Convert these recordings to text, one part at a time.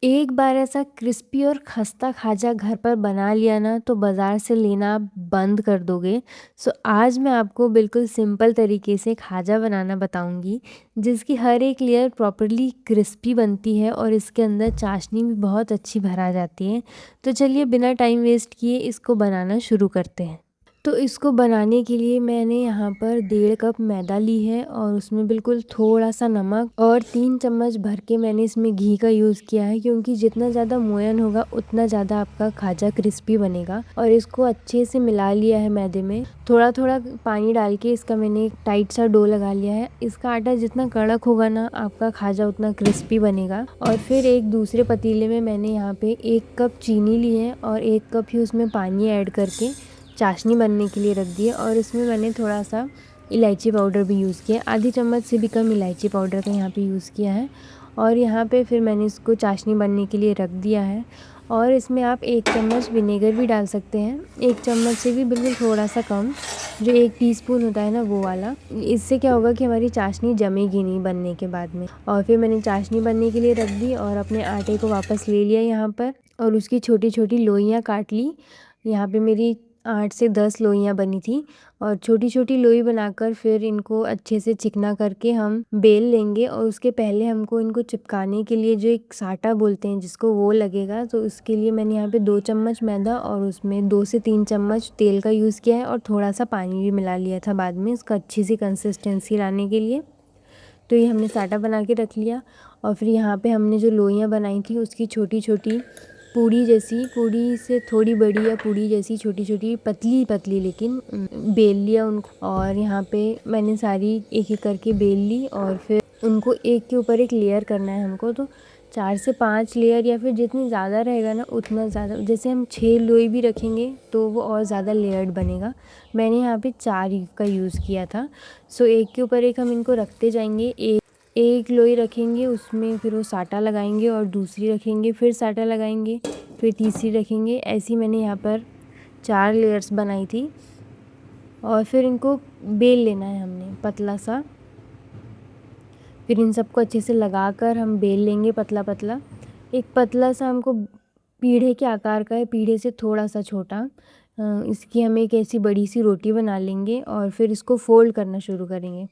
एक बार ऐसा क्रिस्पी और खस्ता खाजा घर पर बना लिया ना तो बाज़ार से लेना आप बंद कर दोगे। सो आज मैं आपको बिल्कुल सिंपल तरीके से खाजा बनाना बताऊंगी, जिसकी हर एक लेयर प्रॉपरली क्रिस्पी बनती है और इसके अंदर चाशनी भी बहुत अच्छी भरा जाती है। तो चलिए बिना टाइम वेस्ट किए इसको बनाना शुरू करते हैं। तो इसको बनाने के लिए मैंने यहाँ पर 1.5 कप मैदा ली है और उसमें बिल्कुल थोड़ा-सा नमक और 3 चम्मच भर के मैंने इसमें घी का यूज़ किया है, क्योंकि जितना ज़्यादा मोयन होगा उतना ज़्यादा आपका खाजा क्रिस्पी बनेगा। और इसको अच्छे से मिला लिया है मैदे में। थोड़ा-थोड़ा पानी डाल के इसका मैंने एक टाइट सा डो लगा लिया है। इसका आटा जितना कड़क होगा ना आपका खाजा उतना क्रिस्पी बनेगा। और फिर एक दूसरे पतीले में मैंने यहाँ पे 1 कप चीनी ली है और 1 कप ही उसमें पानी ऐड करके चाशनी बनने के लिए रख दी है। और इसमें मैंने थोड़ा सा इलायची पाउडर भी यूज़ किया, आधी चम्मच से भी कम इलायची पाउडर का यहाँ पे यूज़ किया है। और यहाँ पे फिर मैंने इसको चाशनी बनने के लिए रख दिया है। और इसमें आप 1 चम्मच विनेगर भी डाल सकते हैं, 1 चम्मच से भी बिल्कुल थोड़ा सा कम, जो 1 टीस्पून होता है ना वो वाला। इससे क्या होगा कि हमारी चाशनी जमेगी नहीं बनने के बाद में। और फिर मैंने चाशनी बनने के लिए रख दी और अपने आटे को वापस ले लिया यहाँ पर और उसकी छोटी छोटी लोइयाँ काट ली। यहाँ पे मेरी 8 से 10 लोइयाँ बनी थी और छोटी-छोटी लोई बनाकर फिर इनको अच्छे से चिकना करके हम बेल लेंगे। और उसके पहले हमको इनको चिपकाने के लिए जो एक साटा बोलते हैं जिसको, वो लगेगा। तो उसके लिए मैंने यहाँ पे 2 चम्मच मैदा और उसमें 2 से 3 चम्मच तेल का यूज़ किया है और थोड़ा सा पानी भी मिला लिया था बाद में इसका अच्छी सी कंसिस्टेंसी लाने के लिए। तो ये हमने साटा बना के रख लिया। और फिर यहाँ पे हमने जो लोइयाँ बनाई थी उसकी छोटी-छोटी पूड़ी जैसी, पूड़ी से थोड़ी बड़ी या पूड़ी जैसी छोटी-छोटी पतली-पतली लेकिन बेल लिया उनको। और यहाँ पे मैंने सारी एक-एक करके बेल ली और फिर उनको एक के ऊपर एक लेयर करना है हमको। तो 4 से 5 लेयर या फिर जितनी ज़्यादा रहेगा ना उतना ज़्यादा, जैसे हम 6 लोई भी रखेंगे तो वो और ज़्यादा लेयर्ड बनेगा। मैंने यहाँ पे 4 का यूज़ किया था। सो एक के ऊपर एक हम इनको रखते जाएंगे। एक लोई रखेंगे उसमें फिर वो साटा लगाएंगे और दूसरी रखेंगे फिर साटा लगाएंगे, फिर तीसरी रखेंगे। ऐसी मैंने यहाँ पर 4 लेयर्स बनाई थी। और फिर इनको बेल लेना है हमने पतला सा। फिर इन सबको अच्छे से लगाकर हम बेल लेंगे पतला पतला। एक पतला सा हमको पीढ़े के आकार का है, पीढ़े से थोड़ा सा छोटा। इसकी हम एक ऐसी बड़ी सी रोटी बना लेंगे और फिर इसको फ़ोल्ड करना शुरू करेंगे।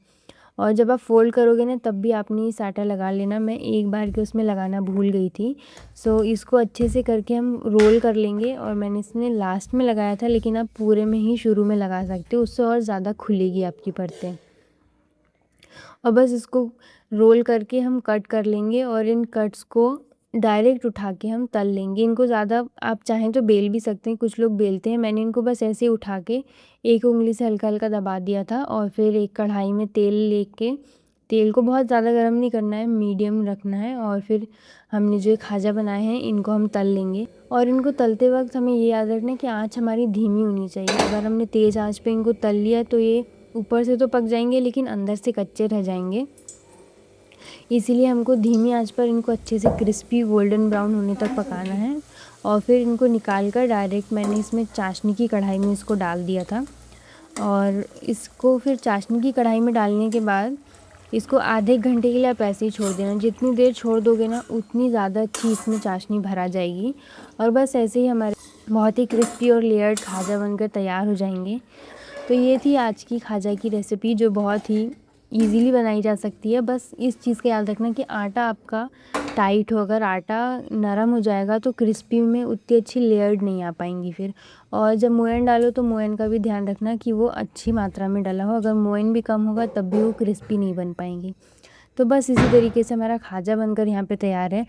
और जब आप फ़ोल्ड करोगे ना तब भी आपने ये साटा लगा लेना, मैं एक बार के उसमें लगाना भूल गई थी। सो इसको अच्छे से करके हम रोल कर लेंगे। और मैंने इसमें लास्ट में लगाया था, लेकिन आप पूरे में ही शुरू में लगा सकते हो, उससे और ज़्यादा खुलेगी आपकी परतें। और बस इसको रोल करके हम कट कर लेंगे और इन कट्स को डायरेक्ट उठा के हम तल लेंगे। इनको ज़्यादा आप चाहें तो बेल भी सकते हैं, कुछ लोग बेलते हैं। मैंने इनको बस ऐसे ही उठा के एक उंगली से हल्का हल्का दबा दिया था। और फिर एक कढ़ाई में तेल लेके, तेल को बहुत ज़्यादा गर्म नहीं करना है, मीडियम रखना है। और फिर हमने जो खाजा बनाए हैं इनको हम तल लेंगे। और इनको तलते वक्त हमें ये याद रखना है कि आँच हमारी धीमी होनी चाहिए। अगर हमने तेज़ आँच पे इनको तल लिया तो ये ऊपर से तो पक जाएंगे लेकिन अंदर से कच्चे रह जाएंगे। इसीलिए हमको धीमी आंच पर इनको अच्छे से क्रिस्पी गोल्डन ब्राउन होने तक पकाना है। और फिर इनको निकाल कर डायरेक्ट मैंने इसमें चाशनी की कढ़ाई में इसको डाल दिया था। और इसको फिर चाशनी की कढ़ाई में डालने के बाद इसको आधे घंटे के लिए आप ऐसे ही छोड़ देना। जितनी देर छोड़ दोगे ना उतनी ज़्यादा अच्छी इसमें चाशनी भरा जाएगी। और बस ऐसे ही हमारे बहुत ही क्रिस्पी और लेयर्ड खाजा बनकर तैयार हो जाएंगे। तो ये थी आज की खाजा की रेसिपी, जो बहुत ही इजीली बनाई जा सकती है। बस इस चीज़ का याद रखना कि आटा आपका टाइट हो। अगर आटा नरम हो जाएगा तो क्रिस्पी में उतनी अच्छी लेयर्ड नहीं आ पाएंगी फिर। और जब मोयन डालो तो मोयन का भी ध्यान रखना कि वो अच्छी मात्रा में डला हो। अगर मोयन भी कम होगा तब भी वो क्रिस्पी नहीं बन पाएंगी। तो बस इसी तरीके से हमारा खाजा बनकर यहाँ पे तैयार है।